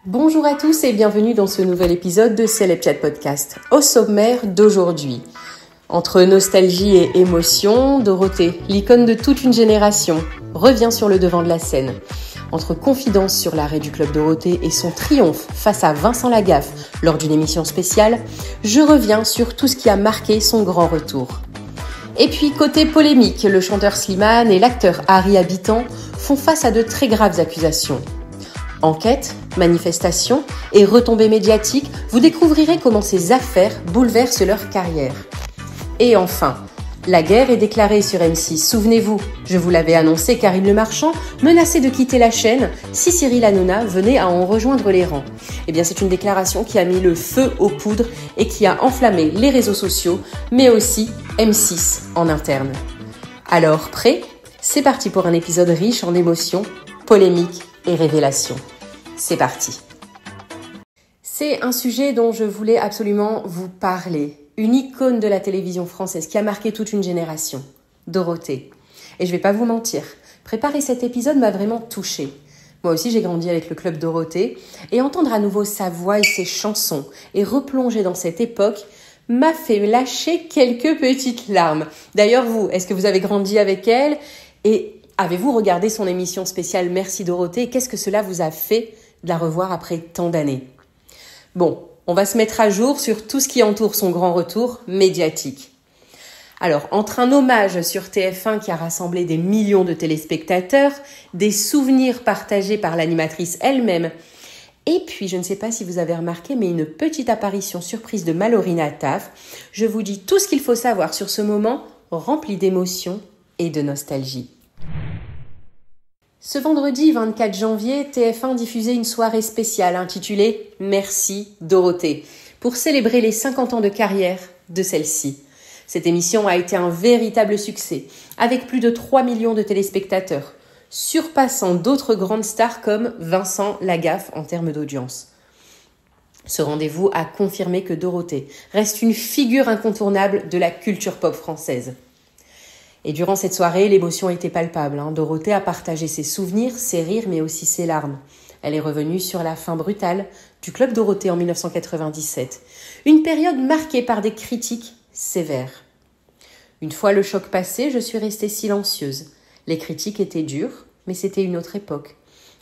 Bonjour à tous et bienvenue dans ce nouvel épisode de Celeb Chat Podcast. Au sommaire d'aujourd'hui, entre nostalgie et émotion, Dorothée, l'icône de toute une génération, revient sur le devant de la scène. Entre confidences sur l'arrêt du Club Dorothée et son triomphe face à Vincent Lagaffe lors d'une émission spéciale, je reviens sur tout ce qui a marqué son grand retour. Et puis côté polémique, le chanteur Slimane et l'acteur Harry Habitant font face à de très graves accusations. Enquête, manifestations et retombées médiatiques, vous découvrirez comment ces affaires bouleversent leur carrière. Et enfin, la guerre est déclarée sur M6. Souvenez-vous, je vous l'avais annoncé, Karine Le Marchand menaçait de quitter la chaîne si Cyril Hanouna venait à en rejoindre les rangs. Eh bien, c'est une déclaration qui a mis le feu aux poudres et qui a enflammé les réseaux sociaux, mais aussi M6 en interne. Alors, prêt ? C'est parti pour un épisode riche en émotions, polémiques et révélations. C'est parti. C'est un sujet dont je voulais absolument vous parler. Une icône de la télévision française qui a marqué toute une génération, Dorothée. Et je vais pas vous mentir, préparer cet épisode m'a vraiment touchée. Moi aussi, j'ai grandi avec le Club Dorothée et entendre à nouveau sa voix et ses chansons et replonger dans cette époque m'a fait lâcher quelques petites larmes. D'ailleurs, vous, est-ce que vous avez grandi avec elle et avez-vous regardé son émission spéciale Merci Dorothée? Qu'est-ce que cela vous a fait de la revoir après tant d'années? Bon, on va se mettre à jour sur tout ce qui entoure son grand retour médiatique. Alors, entre un hommage sur TF1 qui a rassemblé des millions de téléspectateurs, des souvenirs partagés par l'animatrice elle-même, et puis, je ne sais pas si vous avez remarqué, mais une petite apparition surprise de Mallory Nataf, je vous dis tout ce qu'il faut savoir sur ce moment rempli d'émotions et de nostalgie. Ce vendredi 24 janvier, TF1 diffusait une soirée spéciale intitulée « Merci Dorothée » pour célébrer les 50 ans de carrière de celle-ci. Cette émission a été un véritable succès, avec plus de 3 millions de téléspectateurs, surpassant d'autres grandes stars comme Vincent Lagaffe en termes d'audience. Ce rendez-vous a confirmé que Dorothée reste une figure incontournable de la culture pop française. Et durant cette soirée, l'émotion était palpable. Dorothée a partagé ses souvenirs, ses rires, mais aussi ses larmes. Elle est revenue sur la fin brutale du Club Dorothée en 1997. Une période marquée par des critiques sévères. Une fois le choc passé, je suis restée silencieuse. Les critiques étaient dures, mais c'était une autre époque.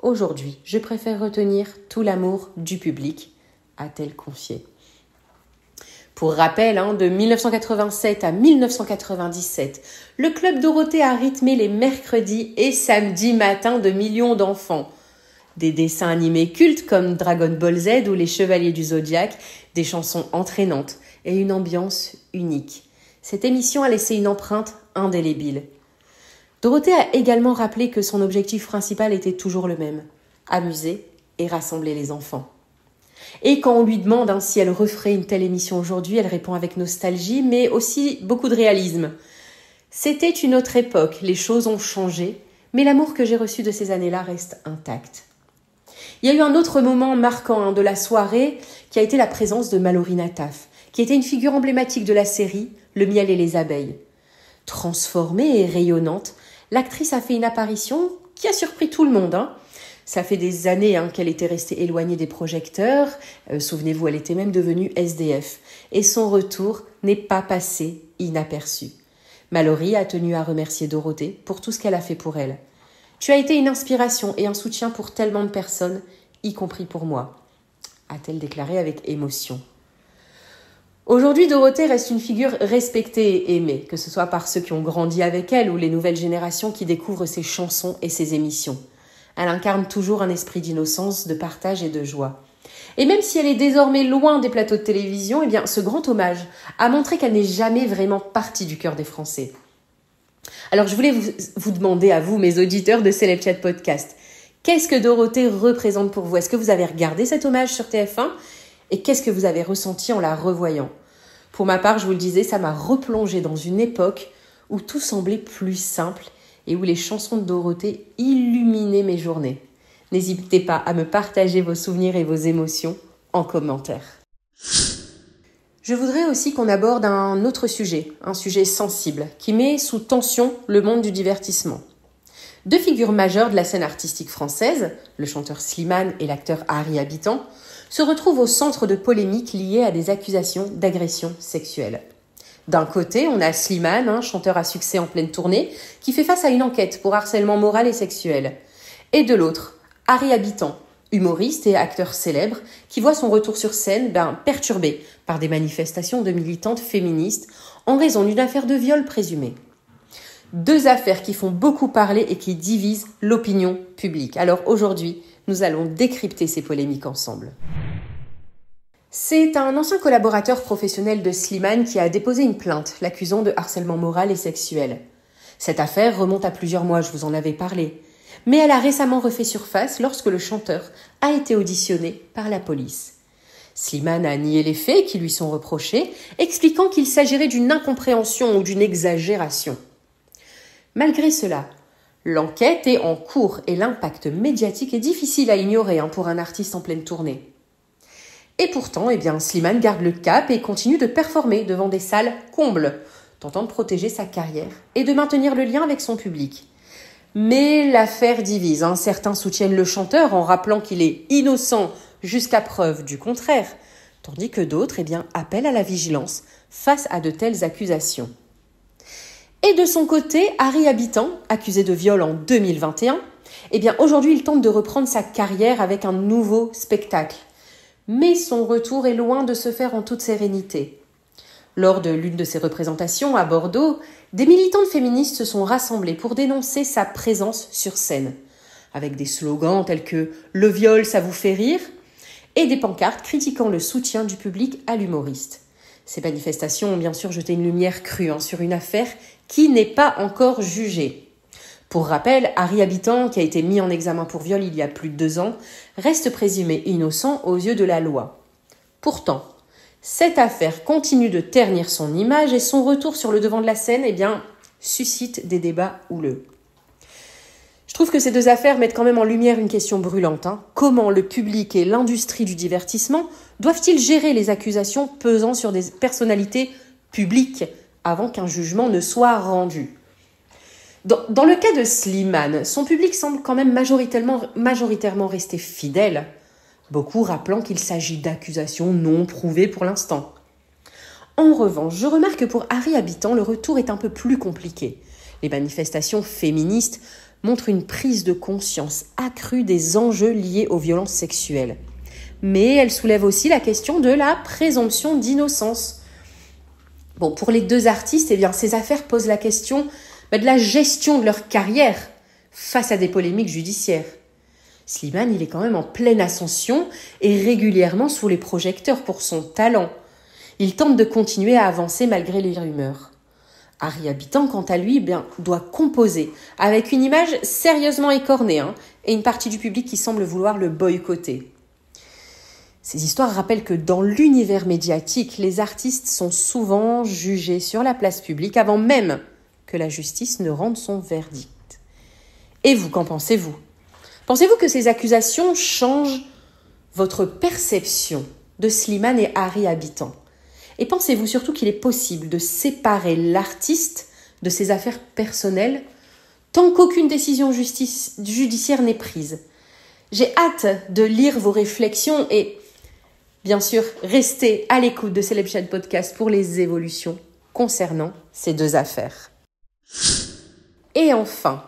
Aujourd'hui, je préfère retenir tout l'amour du public, a-t-elle confié. Pour rappel, de 1987 à 1997, le Club Dorothée a rythmé les mercredis et samedis matins de millions d'enfants. Des dessins animés cultes comme Dragon Ball Z ou Les Chevaliers du Zodiaque, des chansons entraînantes et une ambiance unique. Cette émission a laissé une empreinte indélébile. Dorothée a également rappelé que son objectif principal était toujours le même, amuser et rassembler les enfants. Et quand on lui demande si elle referait une telle émission aujourd'hui, elle répond avec nostalgie, mais aussi beaucoup de réalisme. C'était une autre époque, les choses ont changé, mais l'amour que j'ai reçu de ces années-là reste intact. Il y a eu un autre moment marquant de la soirée qui a été la présence de Mallory Nataf, qui était une figure emblématique de la série Le miel et les abeilles. Transformée et rayonnante, l'actrice a fait une apparition qui a surpris tout le monde. Ça fait des années qu'elle était restée éloignée des projecteurs. Souvenez-vous, elle était même devenue SDF. Et son retour n'est pas passé inaperçu. Mallory a tenu à remercier Dorothée pour tout ce qu'elle a fait pour elle. Tu as été une inspiration et un soutien pour tellement de personnes, y compris pour moi, a-t-elle déclaré avec émotion. Aujourd'hui, Dorothée reste une figure respectée et aimée, que ce soit par ceux qui ont grandi avec elle ou les nouvelles générations qui découvrent ses chansons et ses émissions. Elle incarne toujours un esprit d'innocence, de partage et de joie. Et même si elle est désormais loin des plateaux de télévision, ce grand hommage a montré qu'elle n'est jamais vraiment partie du cœur des Français. Alors je voulais vous demander à vous, mes auditeurs de Celeb Chat Podcast, qu'est-ce que Dorothée représente pour vous? Est-ce que vous avez regardé cet hommage sur TF1? Et qu'est-ce que vous avez ressenti en la revoyant? Pour ma part, je vous le disais, ça m'a replongée dans une époque où tout semblait plus simple et où les chansons de Dorothée illuminaient mes journées. N'hésitez pas à me partager vos souvenirs et vos émotions en commentaire. Je voudrais aussi qu'on aborde un autre sujet, un sujet sensible, qui met sous tension le monde du divertissement. Deux figures majeures de la scène artistique française, le chanteur Slimane et l'acteur Harry Habitant, se retrouvent au centre de polémiques liées à des accusations d'agression sexuelle. D'un côté, on a Slimane, chanteur à succès en pleine tournée, qui fait face à une enquête pour harcèlement moral et sexuel. Et de l'autre, Harry Habitant, humoriste et acteur célèbre, qui voit son retour sur scène perturbé par des manifestations de militantes féministes en raison d'une affaire de viol présumé. Deux affaires qui font beaucoup parler et qui divisent l'opinion publique. Alors aujourd'hui, nous allons décrypter ces polémiques ensemble. C'est un ancien collaborateur professionnel de Slimane qui a déposé une plainte l'accusant de harcèlement moral et sexuel. Cette affaire remonte à plusieurs mois, je vous en avais parlé. Mais elle a récemment refait surface lorsque le chanteur a été auditionné par la police. Slimane a nié les faits qui lui sont reprochés, expliquant qu'il s'agirait d'une incompréhension ou d'une exagération. Malgré cela, l'enquête est en cours et l'impact médiatique est difficile à ignorer pour un artiste en pleine tournée. Et pourtant, Slimane garde le cap et continue de performer devant des salles combles, tentant de protéger sa carrière et de maintenir le lien avec son public. Mais l'affaire divise. Certains soutiennent le chanteur en rappelant qu'il est innocent jusqu'à preuve du contraire, tandis que d'autres appellent à la vigilance face à de telles accusations. Et de son côté, Harry Habitant, accusé de viol en 2021, aujourd'hui il tente de reprendre sa carrière avec un nouveau spectacle. Mais son retour est loin de se faire en toute sérénité. Lors de l'une de ses représentations à Bordeaux, des militantes féministes se sont rassemblées pour dénoncer sa présence sur scène, avec des slogans tels que « Le viol, ça vous fait rire ?» et des pancartes critiquant le soutien du public à l'humoriste. Ces manifestations ont bien sûr jeté une lumière crue sur une affaire qui n'est pas encore jugée. Pour rappel, Harry Habitant, qui a été mis en examen pour viol il y a plus de 2 ans, reste présumé innocent aux yeux de la loi. Pourtant, cette affaire continue de ternir son image et son retour sur le devant de la scène suscite des débats houleux. Je trouve que ces deux affaires mettent quand même en lumière une question brûlante. Comment le public et l'industrie du divertissement doivent-ils gérer les accusations pesant sur des personnalités publiques avant qu'un jugement ne soit rendu ? Dans le cas de Slimane, son public semble quand même majoritairement rester fidèle, beaucoup rappelant qu'il s'agit d'accusations non prouvées pour l'instant. En revanche, je remarque que pour Harry Habitant, le retour est un peu plus compliqué. Les manifestations féministes montrent une prise de conscience accrue des enjeux liés aux violences sexuelles. Mais elles soulèvent aussi la question de la présomption d'innocence. Pour les deux artistes, ces affaires posent la question de la gestion de leur carrière face à des polémiques judiciaires. Slimane, il est quand même en pleine ascension et régulièrement sous les projecteurs pour son talent. Il tente de continuer à avancer malgré les rumeurs. Harry Habitant, quant à lui, doit composer avec une image sérieusement écornée et une partie du public qui semble vouloir le boycotter. Ces histoires rappellent que dans l'univers médiatique, les artistes sont souvent jugés sur la place publique avant même que la justice ne rende son verdict. Et vous, qu'en pensez-vous ? Pensez-vous que ces accusations changent votre perception de Slimane et Harry Habitant ? Et pensez-vous surtout qu'il est possible de séparer l'artiste de ses affaires personnelles tant qu'aucune décision judiciaire n'est prise ? J'ai hâte de lire vos réflexions et, bien sûr, restez à l'écoute de Celeb Chat Podcast pour les évolutions concernant ces deux affaires. Et enfin,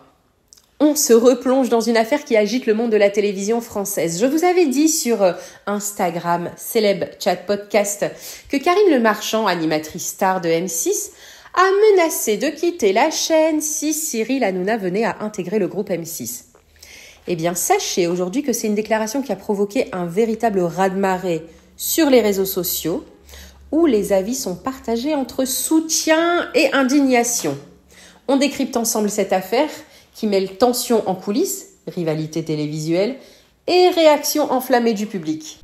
on se replonge dans une affaire qui agite le monde de la télévision française. Je vous avais dit sur Instagram, Celeb Chat Podcast, que Karine Le Marchand, animatrice star de M6, a menacé de quitter la chaîne si Cyril Hanouna venait à intégrer le groupe M6. Sachez aujourd'hui que c'est une déclaration qui a provoqué un véritable raz-de-marée sur les réseaux sociaux, où les avis sont partagés entre soutien et indignation. On décrypte ensemble cette affaire qui mêle tension en coulisses, rivalité télévisuelle et réaction enflammée du public.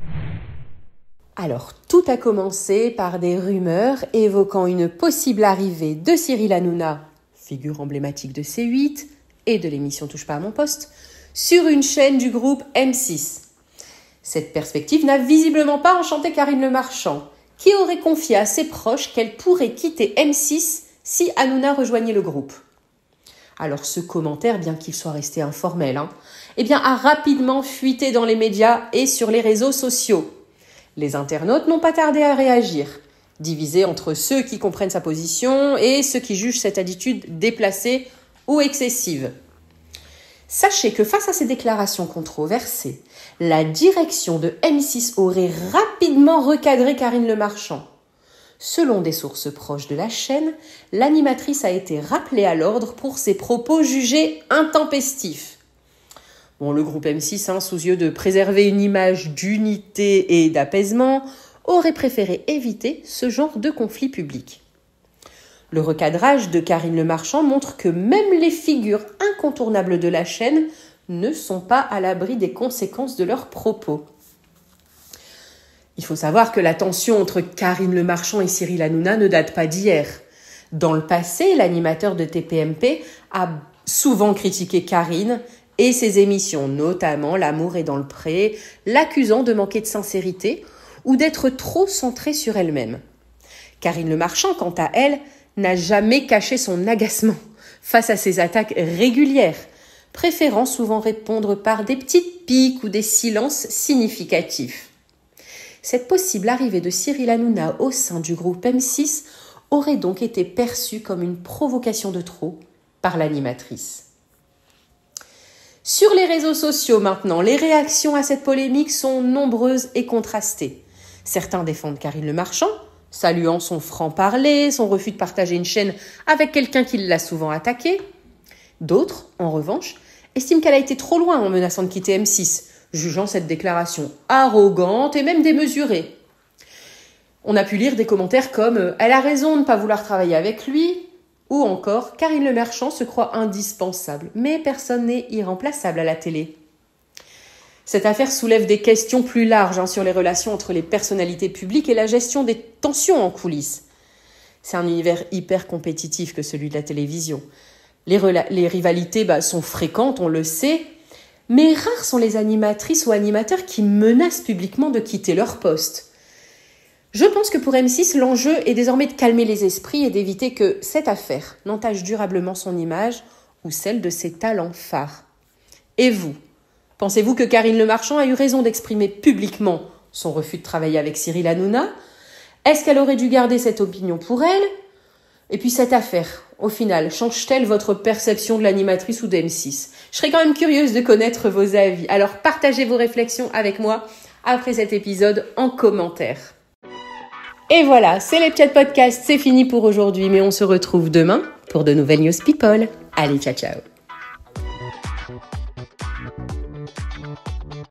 Alors, tout a commencé par des rumeurs évoquant une possible arrivée de Cyril Hanouna, figure emblématique de C8 et de l'émission Touche pas à mon poste, sur une chaîne du groupe M6. Cette perspective n'a visiblement pas enchanté Karine Le Marchand, qui aurait confié à ses proches qu'elle pourrait quitter M6 si Hanouna rejoignait le groupe. Alors ce commentaire, bien qu'il soit resté informel, a rapidement fuité dans les médias et sur les réseaux sociaux. Les internautes n'ont pas tardé à réagir, divisés entre ceux qui comprennent sa position et ceux qui jugent cette attitude déplacée ou excessive. Sachez que face à ces déclarations controversées, la direction de M6 aurait rapidement recadré Karine Le Marchand. Selon des sources proches de la chaîne, l'animatrice a été rappelée à l'ordre pour ses propos jugés intempestifs. Le groupe M6, sous yeux de préserver une image d'unité et d'apaisement, aurait préféré éviter ce genre de conflit public. Le recadrage de Karine Le Marchand montre que même les figures incontournables de la chaîne ne sont pas à l'abri des conséquences de leurs propos. Il faut savoir que la tension entre Karine Le Marchand et Cyril Hanouna ne date pas d'hier. Dans le passé, l'animateur de TPMP a souvent critiqué Karine et ses émissions, notamment L'amour est dans le pré, l'accusant de manquer de sincérité ou d'être trop centrée sur elle-même. Karine Le Marchand, quant à elle, n'a jamais caché son agacement face à ces attaques régulières, préférant souvent répondre par des petites piques ou des silences significatifs. Cette possible arrivée de Cyril Hanouna au sein du groupe M6 aurait donc été perçue comme une provocation de trop par l'animatrice. Sur les réseaux sociaux maintenant, les réactions à cette polémique sont nombreuses et contrastées. Certains défendent Karine Le Marchand, saluant son franc-parler, son refus de partager une chaîne avec quelqu'un qui l'a souvent attaqué. D'autres, en revanche, estiment qu'elle a été trop loin en menaçant de quitter M6, jugeant cette déclaration arrogante et même démesurée. On a pu lire des commentaires comme « Elle a raison de ne pas vouloir travailler avec lui » ou encore « Karine Le Marchand se croit indispensable, mais personne n'est irremplaçable à la télé ». Cette affaire soulève des questions plus larges sur les relations entre les personnalités publiques et la gestion des tensions en coulisses. C'est un univers hyper compétitif que celui de la télévision. Les rivalités sont fréquentes, on le sait, mais rares sont les animatrices ou animateurs qui menacent publiquement de quitter leur poste. Je pense que pour M6, l'enjeu est désormais de calmer les esprits et d'éviter que cette affaire n'entache durablement son image ou celle de ses talents phares. Et vous, pensez-vous que Karine Le Marchand a eu raison d'exprimer publiquement son refus de travailler avec Cyril Hanouna ? Est-ce qu'elle aurait dû garder cette opinion pour elle ? Et puis cette affaire, au final, change-t-elle votre perception de l'animatrice ou d'M6 ? Je serais quand même curieuse de connaître vos avis. Alors partagez vos réflexions avec moi après cet épisode en commentaire. Et voilà, c'est les Chat Podcasts, c'est fini pour aujourd'hui, mais on se retrouve demain pour de nouvelles News People. Allez, ciao ciao.